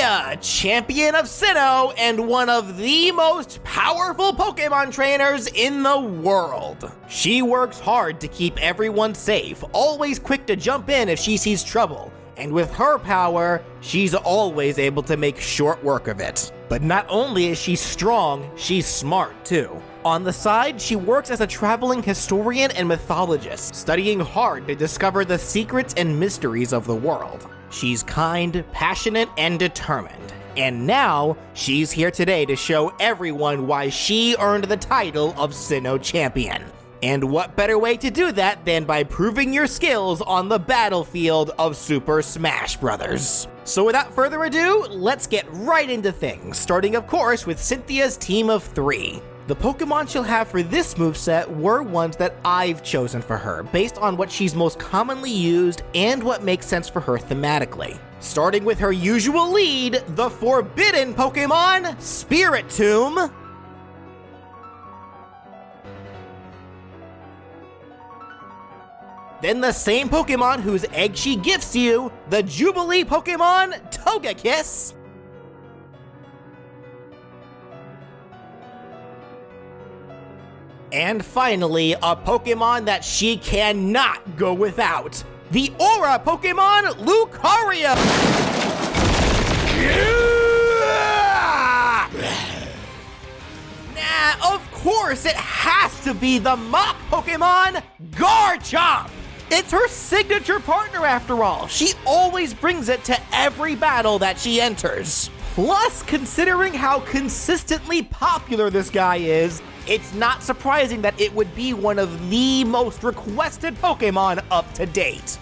Cynthia, champion of Sinnoh and one of the most powerful Pokemon trainers in the world. She works hard to keep everyone safe, always quick to jump in if she sees trouble, and with her power, she's always able to make short work of it. But not only is she strong, she's smart too. On the side, she works as a traveling historian and mythologist, studying hard to discover the secrets and mysteries of the world. She's kind, passionate, and determined. And now, she's here today to show everyone why she earned the title of Sinnoh Champion. And what better way to do that than by proving your skills on the battlefield of Super Smash Bros. So without further ado, let's get right into things, starting of course with Cynthia's team of 3. The Pokemon she'll have for this moveset were ones that I've chosen for her, based on what she's most commonly used and what makes sense for her thematically. Starting with her usual lead, the forbidden Pokemon, Spiritomb. Then the same Pokemon whose egg she gifts you, the Jubilee Pokemon, Togekiss. And finally, a Pokemon that she cannot go without, the Aura Pokemon, Lucario! Nah, of course it has to be the Mach Pokemon, Garchomp! It's her signature partner after all. She always brings it to every battle that she enters. Plus, considering how consistently popular this guy is, it's not surprising that it would be one of the most requested Pokemon up to date.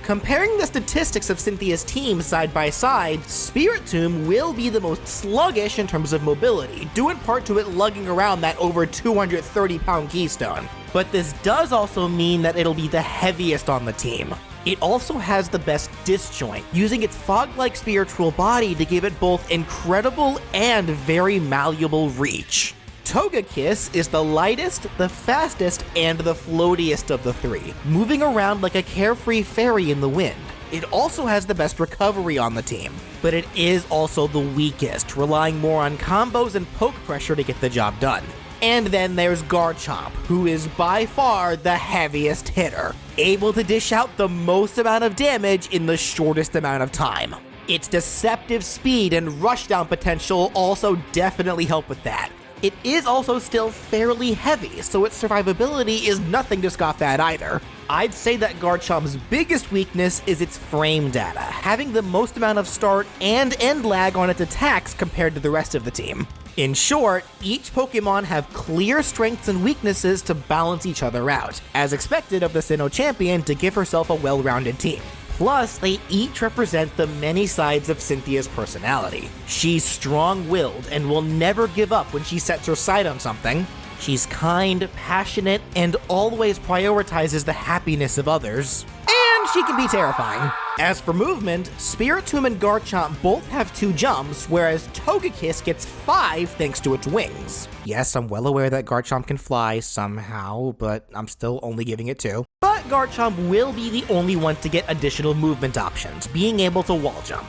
Comparing the statistics of Cynthia's team side by side, Spiritomb will be the most sluggish in terms of mobility, due in part to it lugging around that over 230-pound keystone. But this does also mean that it'll be the heaviest on the team. It also has the best disjoint, using its fog-like spiritual body to give it both incredible and very malleable reach. Togekiss is the lightest, the fastest, and the floatiest of the 3, moving around like a carefree fairy in the wind. It also has the best recovery on the team, but it is also the weakest, relying more on combos and poke pressure to get the job done. And then there's Garchomp, who is by far the heaviest hitter, able to dish out the most amount of damage in the shortest amount of time. Its deceptive speed and rushdown potential also definitely help with that. It is also still fairly heavy, so its survivability is nothing to scoff at either. I'd say that Garchomp's biggest weakness is its frame data, having the most amount of start and end lag on its attacks compared to the rest of the team. In short, each Pokemon have clear strengths and weaknesses to balance each other out, as expected of the Sinnoh champion to give herself a well-rounded team. Plus, they each represent the many sides of Cynthia's personality. She's strong-willed and will never give up when she sets her sight on something. She's kind, passionate, and always prioritizes the happiness of others. And she can be terrifying. As for movement, Spiritomb and Garchomp both have 2 jumps, whereas Togekiss gets 5 thanks to its wings. Yes, I'm well aware that Garchomp can fly somehow, but I'm still only giving it 2. But Garchomp will be the only one to get additional movement options, being able to wall jump.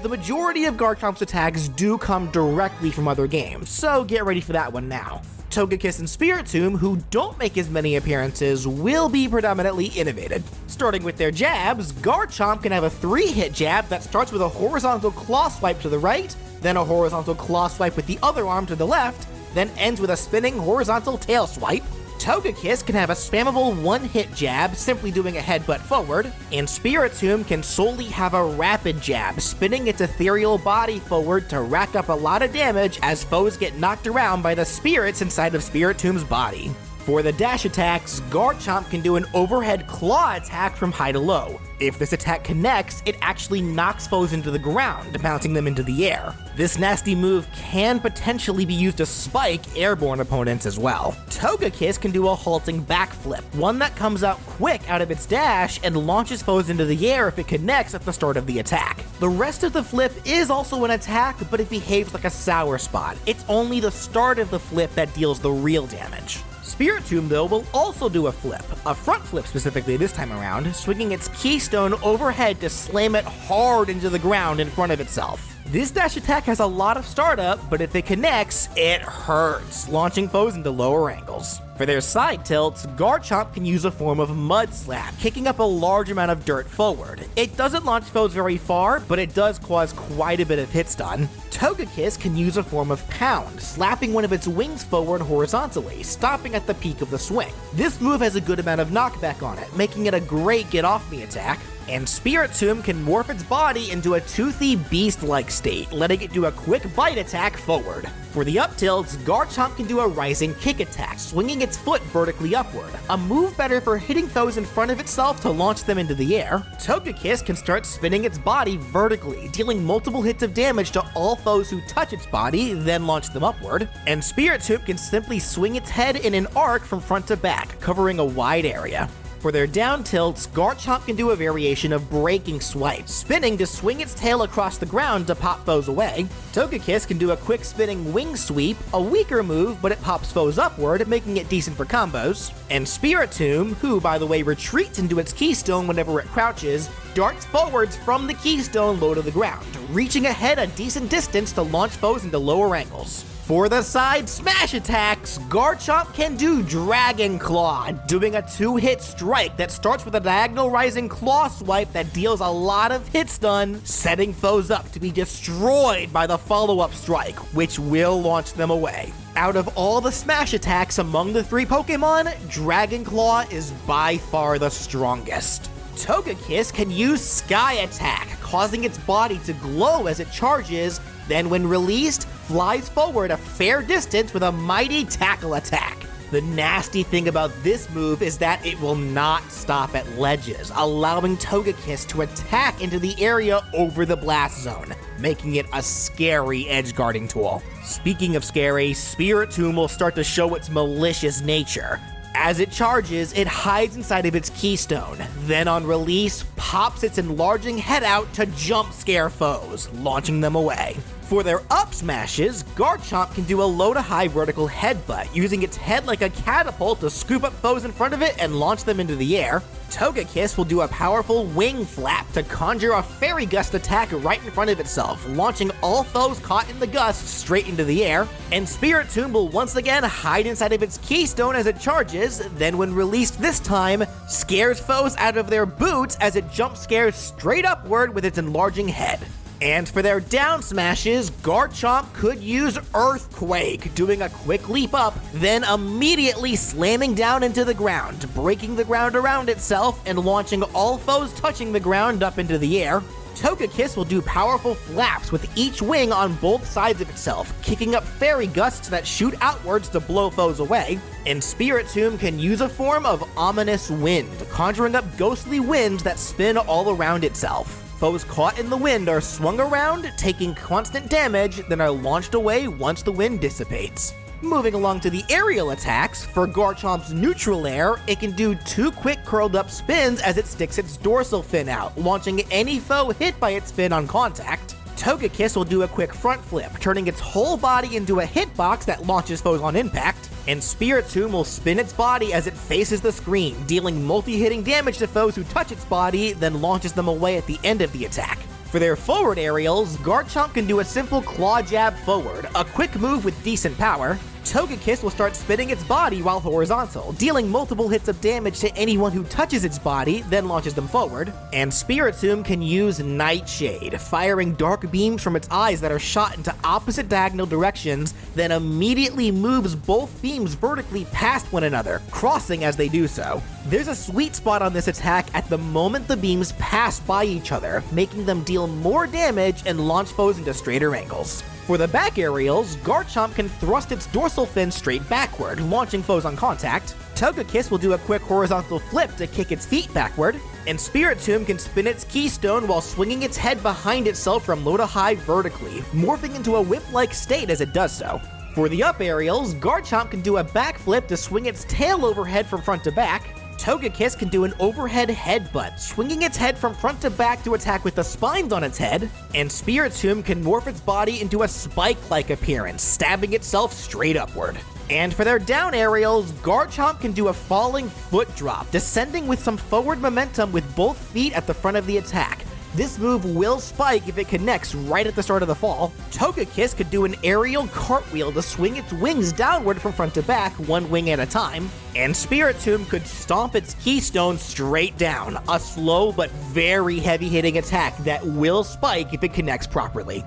The majority of Garchomp's attacks do come directly from other games, so get ready for that one now. Togekiss and Spiritomb, who don't make as many appearances, will be predominantly innovated. Starting with their jabs, Garchomp can have a 3-hit jab that starts with a horizontal claw swipe to the right, then a horizontal claw swipe with the other arm to the left, then ends with a spinning horizontal tail swipe. Togekiss can have a spammable 1-hit jab, simply doing a headbutt forward, and Spiritomb can solely have a rapid jab, spinning its ethereal body forward to rack up a lot of damage as foes get knocked around by the spirits inside of Spiritomb's body. For the dash attacks, Garchomp can do an overhead claw attack from high to low. If this attack connects, it actually knocks foes into the ground, bouncing them into the air. This nasty move can potentially be used to spike airborne opponents as well. Togekiss can do a halting backflip, one that comes out quick out of its dash and launches foes into the air if it connects at the start of the attack. The rest of the flip is also an attack, but it behaves like a sour spot. It's only the start of the flip that deals the real damage. Spiritomb, though, will also do a flip, a front flip specifically this time around, swinging its keystone overhead to slam it hard into the ground in front of itself. This dash attack has a lot of startup, but if it connects, it hurts, launching foes into lower angles. For their side tilts, Garchomp can use a form of Mud Slap, kicking up a large amount of dirt forward. It doesn't launch foes very far, but it does cause quite a bit of hit stun. Togekiss can use a form of Pound, slapping one of its wings forward horizontally, stopping at the peak of the swing. This move has a good amount of knockback on it, making it a great get-off-me attack. And Spiritomb can morph its body into a toothy beast-like state, letting it do a quick bite attack forward. For the up tilts, Garchomp can do a rising kick attack, swinging its foot vertically upward, a move better for hitting foes in front of itself to launch them into the air. Togekiss can start spinning its body vertically, dealing multiple hits of damage to all foes who touch its body, then launch them upward. And Spiritomb can simply swing its head in an arc from front to back, covering a wide area. For their down tilts, Garchomp can do a variation of Breaking Swipe, spinning to swing its tail across the ground to pop foes away. Togekiss can do a quick spinning Wing Sweep, a weaker move, but it pops foes upward, making it decent for combos. And Spiritomb, who by the way retreats into its keystone whenever it crouches, darts forwards from the keystone low to the ground, reaching ahead a decent distance to launch foes into lower angles. For the side smash attacks, Garchomp can do Dragon Claw, doing a 2-hit strike that starts with a diagonal rising claw swipe that deals a lot of hit stun, setting foes up to be destroyed by the follow-up strike, which will launch them away. Out of all the smash attacks among the 3 Pokemon, Dragon Claw is by far the strongest. Togekiss can use Sky Attack, causing its body to glow as it charges, then when released, flies forward a fair distance with a mighty tackle attack. The nasty thing about this move is that it will not stop at ledges, allowing Togekiss to attack into the area over the blast zone, making it a scary edge guarding tool. Speaking of scary, Spiritomb will start to show its malicious nature. As it charges, it hides inside of its keystone, then on release, pops its enlarging head out to jump scare foes, launching them away. For their up smashes, Garchomp can do a low to high vertical headbutt, using its head like a catapult to scoop up foes in front of it and launch them into the air. Togekiss will do a powerful wing flap to conjure a fairy gust attack right in front of itself, launching all foes caught in the gust straight into the air. And Spiritomb will once again hide inside of its keystone as it charges, then when released this time, scares foes out of their boots as it jump scares straight upward with its enlarging head. And for their down smashes, Garchomp could use Earthquake, doing a quick leap up, then immediately slamming down into the ground, breaking the ground around itself and launching all foes touching the ground up into the air. Togekiss will do powerful flaps with each wing on both sides of itself, kicking up fairy gusts that shoot outwards to blow foes away. And Spiritomb can use a form of Ominous Wind, conjuring up ghostly winds that spin all around itself. Foes caught in the wind are swung around, taking constant damage, then are launched away once the wind dissipates. Moving along to the aerial attacks, for Garchomp's neutral air, it can do 2 quick curled up spins as it sticks its dorsal fin out, launching any foe hit by its fin on contact. Togekiss will do a quick front flip, turning its whole body into a hitbox that launches foes on impact. And Spiritomb will spin its body as it faces the screen, dealing multi-hitting damage to foes who touch its body, then launches them away at the end of the attack. For their forward aerials, Garchomp can do a simple claw jab forward, a quick move with decent power. Togekiss will start spinning its body while horizontal, dealing multiple hits of damage to anyone who touches its body, then launches them forward. And Spiritomb can use Nightshade, firing dark beams from its eyes that are shot into opposite diagonal directions, then immediately moves both beams vertically past one another, crossing as they do so. There's a sweet spot on this attack at the moment the beams pass by each other, making them deal more damage and launch foes into straighter angles. For the back aerials, Garchomp can thrust its dorsal fin straight backward, launching foes on contact. Togekiss will do a quick horizontal flip to kick its feet backward. And Spiritomb can spin its keystone while swinging its head behind itself from low to high vertically, morphing into a whip-like state as it does so. For the up aerials, Garchomp can do a backflip to swing its tail overhead from front to back. Togekiss can do an overhead headbutt, swinging its head from front to back to attack with the spines on its head. And Spiritomb can morph its body into a spike-like appearance, stabbing itself straight upward. And for their down aerials, Garchomp can do a falling foot drop, descending with some forward momentum with both feet at the front of the attack. This move will spike if it connects right at the start of the fall. Togekiss could do an aerial cartwheel to swing its wings downward from front to back, one wing at a time. And Spiritomb could stomp its keystone straight down, a slow but very heavy-hitting attack that will spike if it connects properly.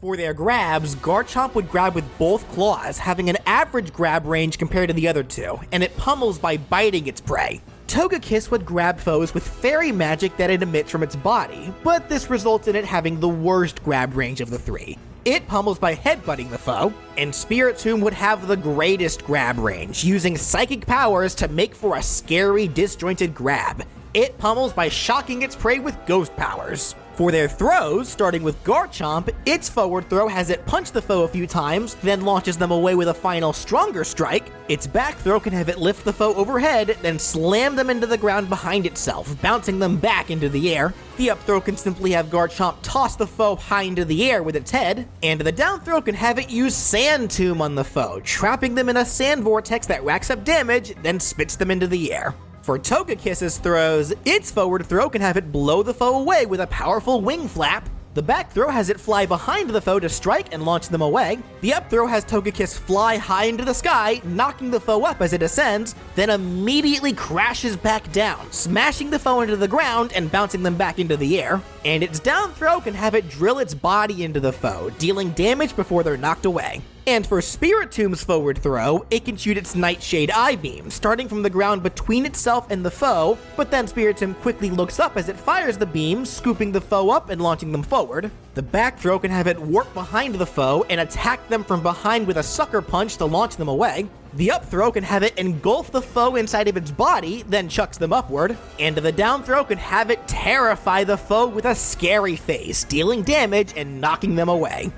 For their grabs, Garchomp would grab with both claws, having an average grab range compared to the other two, and it pummels by biting its prey. Togekiss would grab foes with fairy magic that it emits from its body, but this results in it having the worst grab range of the three. It pummels by headbutting the foe, and Spiritomb would have the greatest grab range, using psychic powers to make for a scary, disjointed grab. It pummels by shocking its prey with ghost powers. For their throws, starting with Garchomp, its forward throw has it punch the foe a few times, then launches them away with a final stronger strike. Its back throw can have it lift the foe overhead, then slam them into the ground behind itself, bouncing them back into the air. The up throw can simply have Garchomp toss the foe high into the air with its head, and the down throw can have it use Sand Tomb on the foe, trapping them in a sand vortex that racks up damage, then spits them into the air. For Togekiss's throws, its forward throw can have it blow the foe away with a powerful wing flap. The back throw has it fly behind the foe to strike and launch them away. The up throw has Togekiss fly high into the sky, knocking the foe up as it ascends, then immediately crashes back down, smashing the foe into the ground and bouncing them back into the air. And its down throw can have it drill its body into the foe, dealing damage before they're knocked away. And for Spiritomb's forward throw, it can shoot its Nightshade Eye Beam, starting from the ground between itself and the foe, but then Spiritomb quickly looks up as it fires the beam, scooping the foe up and launching them forward. The back throw can have it warp behind the foe and attack them from behind with a sucker punch to launch them away. The up throw can have it engulf the foe inside of its body, then chucks them upward. And the down throw can have it terrify the foe with a scary face, dealing damage and knocking them away.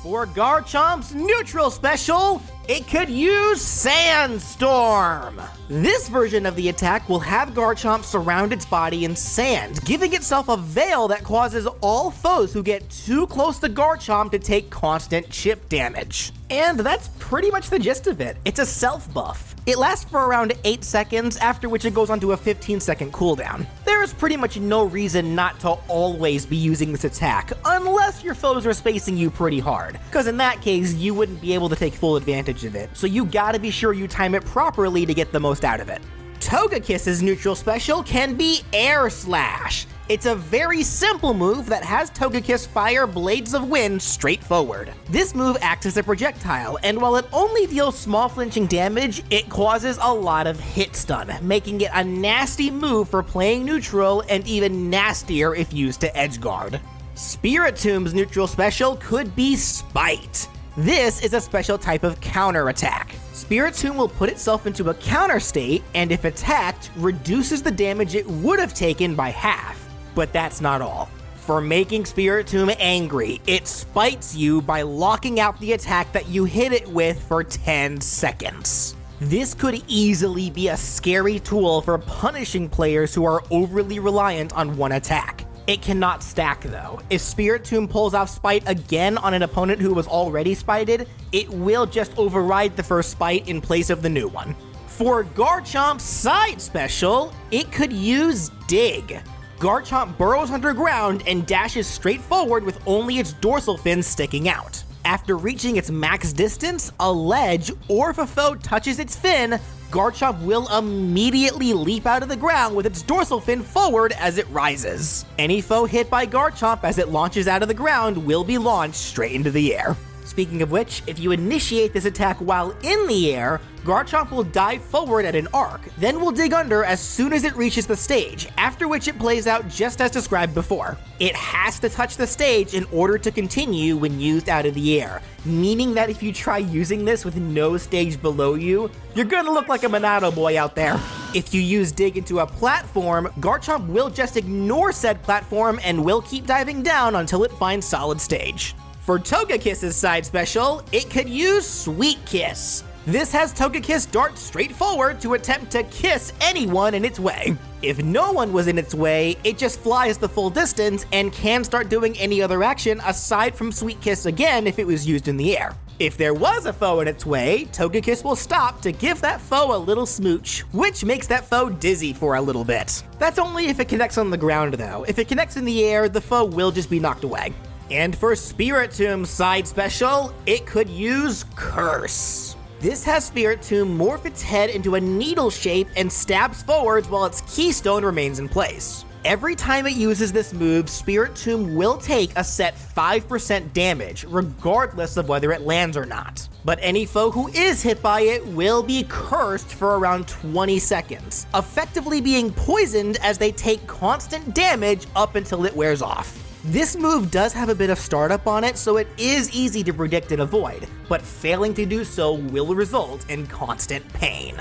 For Garchomp's neutral special, it could use Sandstorm. This version of the attack will have Garchomp surround its body in sand, giving itself a veil that causes all foes who get too close to Garchomp to take constant chip damage. And that's pretty much the gist of it. It's a self buff. It lasts for around 8 seconds, after which it goes onto a 15-second cooldown. There is pretty much no reason not to always be using this attack, unless your foes are spacing you pretty hard, because in that case, you wouldn't be able to take full advantage of it, so you gotta be sure you time it properly to get the most out of it. Togekiss's neutral special can be Air Slash. It's a very simple move that has Togekiss fire Blades of Wind straight forward. This move acts as a projectile, and while it only deals small flinching damage, it causes a lot of hit stun, making it a nasty move for playing neutral and even nastier if used to edgeguard. Spiritomb's neutral special could be Spite. This is a special type of counter attack. Spiritomb will put itself into a counter state, and if attacked, reduces the damage it would have taken by half. But that's not all. For making Spiritomb angry, it spites you by locking out the attack that you hit it with for 10 seconds. This could easily be a scary tool for punishing players who are overly reliant on one attack. It cannot stack though. If Spiritomb pulls off Spite again on an opponent who was already spited, it will just override the first Spite in place of the new one. For Garchomp's side special, it could use Dig. Garchomp burrows underground and dashes straight forward with only its dorsal fin sticking out. After reaching its max distance, a ledge, or if a foe touches its fin, Garchomp will immediately leap out of the ground with its dorsal fin forward as it rises. Any foe hit by Garchomp as it launches out of the ground will be launched straight into the air. Speaking of which, if you initiate this attack while in the air, Garchomp will dive forward at an arc, then will dig under as soon as it reaches the stage, after which it plays out just as described before. It has to touch the stage in order to continue when used out of the air, meaning that if you try using this with no stage below you, you're gonna look like a Monado boy out there. If you use Dig into a platform, Garchomp will just ignore said platform and will keep diving down until it finds solid stage. For Togekiss's side special, it could use Sweet Kiss. This has Togekiss dart straight forward to attempt to kiss anyone in its way. If no one was in its way, it just flies the full distance and can start doing any other action aside from Sweet Kiss again if it was used in the air. If there was a foe in its way, Togekiss will stop to give that foe a little smooch, which makes that foe dizzy for a little bit. That's only if it connects on the ground though. If it connects in the air, the foe will just be knocked away. And for Spiritomb's side special, it could use Curse. This has Spiritomb morph its head into a needle shape and stabs forwards while its keystone remains in place. Every time it uses this move, Spiritomb will take a set 5% damage, regardless of whether it lands or not. But any foe who is hit by it will be cursed for around 20 seconds, effectively being poisoned as they take constant damage up until it wears off. This move does have a bit of startup on it, so it is easy to predict and avoid, but failing to do so will result in constant pain.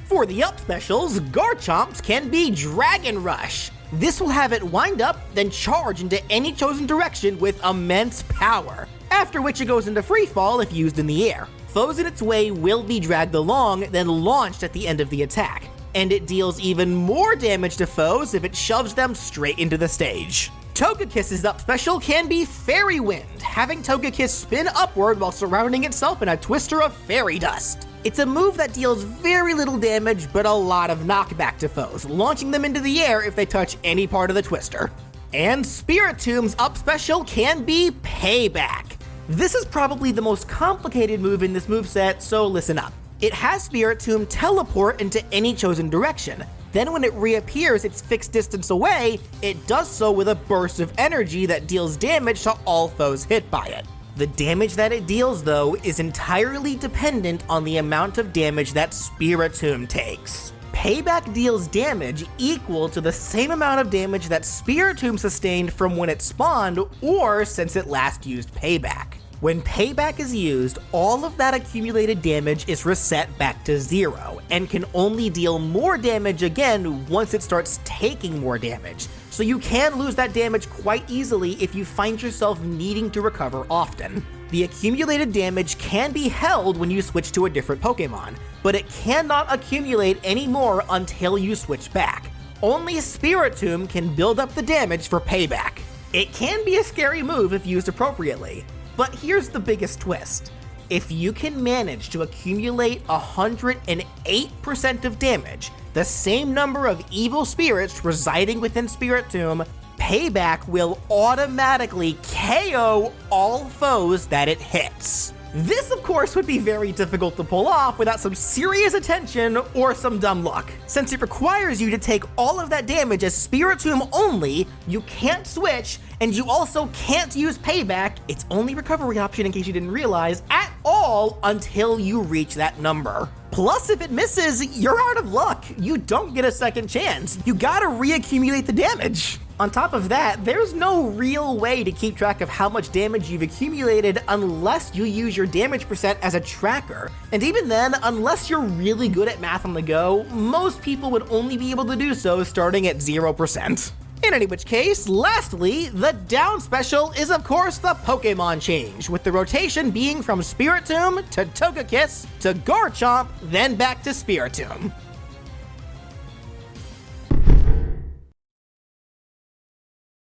For the up specials, Garchomps can be Dragon Rush. This will have it wind up, then charge into any chosen direction with immense power, after which it goes into free fall if used in the air. Foes in its way will be dragged along, then launched at the end of the attack, and it deals even more damage to foes if it shoves them straight into the stage. Togekiss's up special can be Fairy Wind, having Togekiss spin upward while surrounding itself in a twister of fairy dust. It's a move that deals very little damage but a lot of knockback to foes, launching them into the air if they touch any part of the twister. And Spiritomb's up special can be Payback. This is probably the most complicated move in this moveset, so listen up. It has Spiritomb teleport into any chosen direction. Then when it reappears its fixed distance away, it does so with a burst of energy that deals damage to all foes hit by it. The damage that it deals, though, is entirely dependent on the amount of damage that Spiritomb takes. Payback deals damage equal to the same amount of damage that Spiritomb sustained from when it spawned or since it last used Payback. When Payback is used, all of that accumulated damage is reset back to 0, and can only deal more damage again once it starts taking more damage, so you can lose that damage quite easily if you find yourself needing to recover often. The accumulated damage can be held when you switch to a different Pokemon, but it cannot accumulate anymore until you switch back. Only Spiritomb can build up the damage for Payback. It can be a scary move if used appropriately. But here's the biggest twist. If you can manage to accumulate 108% of damage, the same number of evil spirits residing within Spiritomb, Payback will automatically KO all foes that it hits. This, of course, would be very difficult to pull off without some serious attention or some dumb luck. Since it requires you to take all of that damage as Spiritomb only, you can't switch, and you also can't use Payback, its only recovery option in case you didn't realize, at all until you reach that number. Plus, if it misses, you're out of luck. You don't get a second chance. You gotta reaccumulate the damage. On top of that, there's no real way to keep track of how much damage you've accumulated unless you use your damage percent as a tracker. And even then, unless you're really good at math on the go, most people would only be able to do so starting at 0%. In any which case, lastly, the down special is of course the Pokemon change, with the rotation being from Spiritomb to Togekiss to Garchomp, then back to Spiritomb.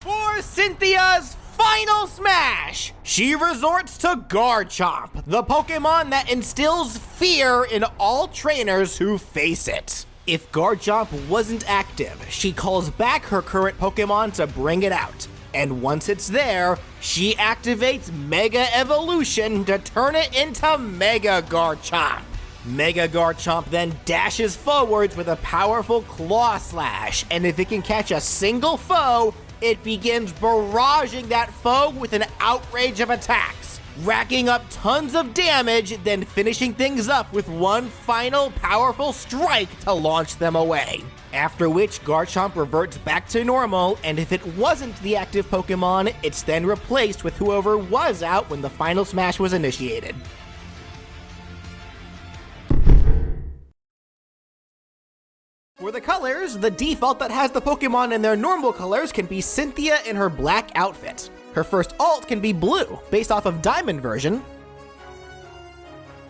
For Cynthia's final smash, she resorts to Garchomp, the Pokemon that instills fear in all trainers who face it. If Garchomp wasn't active, she calls back her current Pokemon to bring it out. And once it's there, she activates Mega Evolution to turn it into Mega Garchomp. Mega Garchomp then dashes forwards with a powerful Claw Slash, and if it can catch a single foe, it begins barraging that foe with an outrage of attacks, racking up tons of damage, then finishing things up with one final powerful strike to launch them away. After which Garchomp reverts back to normal, and if it wasn't the active Pokemon, it's then replaced with whoever was out when the final smash was initiated. For the colors, the default that has the Pokemon in their normal colors can be Cynthia in her black outfit. Her first alt can be blue, based off of Diamond version.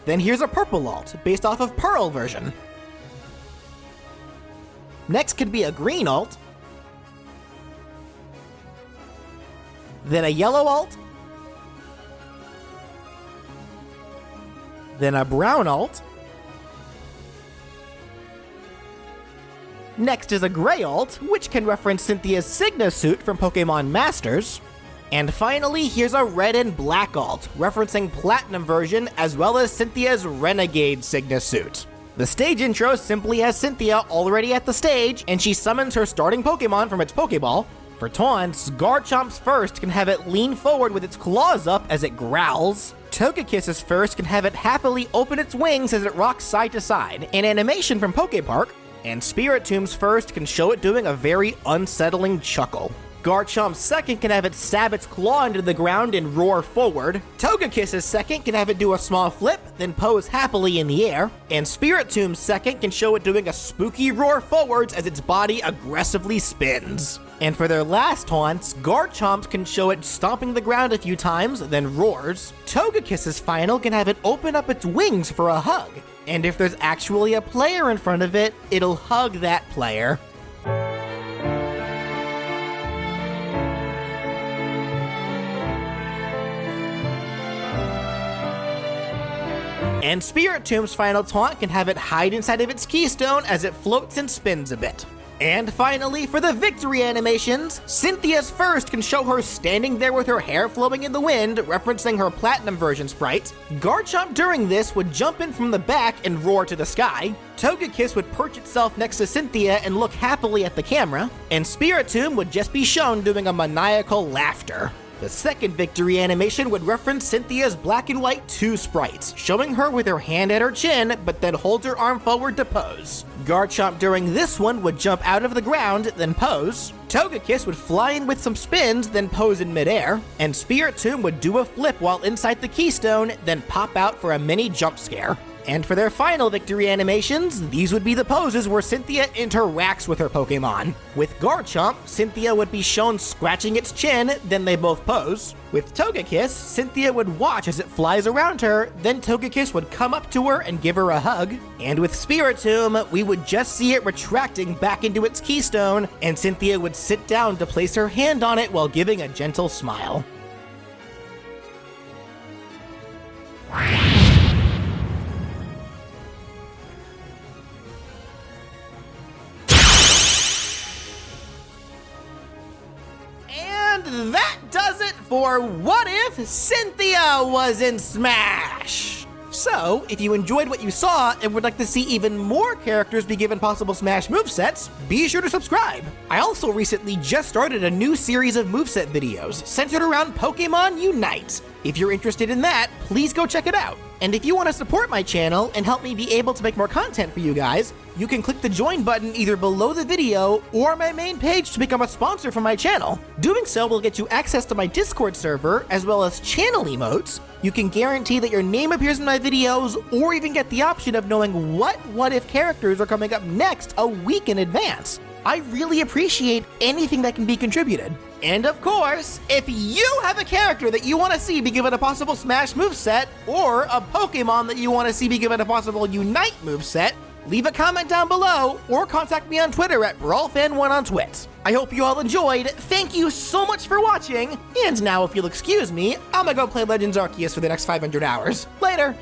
Then here's a purple alt, based off of Pearl version. Next could be a green alt. Then a yellow alt. Then a brown alt. Next is a gray alt, which can reference Cynthia's Signa suit from Pokemon Masters. And finally, here's a red and black alt, referencing Platinum version as well as Cynthia's Renegade Signa suit. The stage intro simply has Cynthia already at the stage, and she summons her starting Pokemon from its Pokeball. For taunts, Garchomp's first can have it lean forward with its claws up as it growls. Togekiss's first can have it happily open its wings as it rocks side to side, an animation from Pokepark. And Spiritomb's first can show it doing a very unsettling chuckle. Garchomp's second can have it stab its claw into the ground and roar forward. Togekiss's second can have it do a small flip, then pose happily in the air. And Spiritomb's second can show it doing a spooky roar forwards as its body aggressively spins. And for their last taunts, Garchomp can show it stomping the ground a few times, then roars. Togekiss's final can have it open up its wings for a hug. And if there's actually a player in front of it, it'll hug that player. And Spiritomb's final taunt can have it hide inside of its keystone as it floats and spins a bit. And finally, for the victory animations, Cynthia's first can show her standing there with her hair flowing in the wind, referencing her Platinum version sprite. Garchomp during this would jump in from the back and roar to the sky. Togekiss would perch itself next to Cynthia and look happily at the camera. And Spiritomb would just be shown doing a maniacal laughter. The second victory animation would reference Cynthia's black and white 2 sprites, showing her with her hand at her chin, but then holds her arm forward to pose. Garchomp during this one would jump out of the ground, then pose. Togekiss would fly in with some spins, then pose in midair. And Spiritomb would do a flip while inside the keystone, then pop out for a mini jump scare. And for their final victory animations, these would be the poses where Cynthia interacts with her Pokemon. With Garchomp, Cynthia would be shown scratching its chin, then they both pose. With Togekiss, Cynthia would watch as it flies around her, then Togekiss would come up to her and give her a hug. And with Spiritomb, we would just see it retracting back into its keystone, and Cynthia would sit down to place her hand on it while giving a gentle smile. And that does it for What If Cynthia Was in Smash! So, if you enjoyed what you saw and would like to see even more characters be given possible Smash movesets, be sure to subscribe. I also recently just started a new series of moveset videos centered around Pokemon Unite. If you're interested in that, please go check it out. And if you want to support my channel and help me be able to make more content for you guys, you can click the join button either below the video or my main page to become a sponsor for my channel. Doing so will get you access to my Discord server as well as channel emotes. You can guarantee that your name appears in my videos or even get the option of knowing what if characters are coming up next a week in advance. I really appreciate anything that can be contributed. And of course, if you have a character that you want to see be given a possible Smash moveset, or a Pokemon that you want to see be given a possible Unite moveset, leave a comment down below, or contact me on Twitter at BrawlFan1 on Twit. I hope you all enjoyed, thank you so much for watching, and now if you'll excuse me, I'm gonna go play Legends Arceus for the next 500 hours. Later!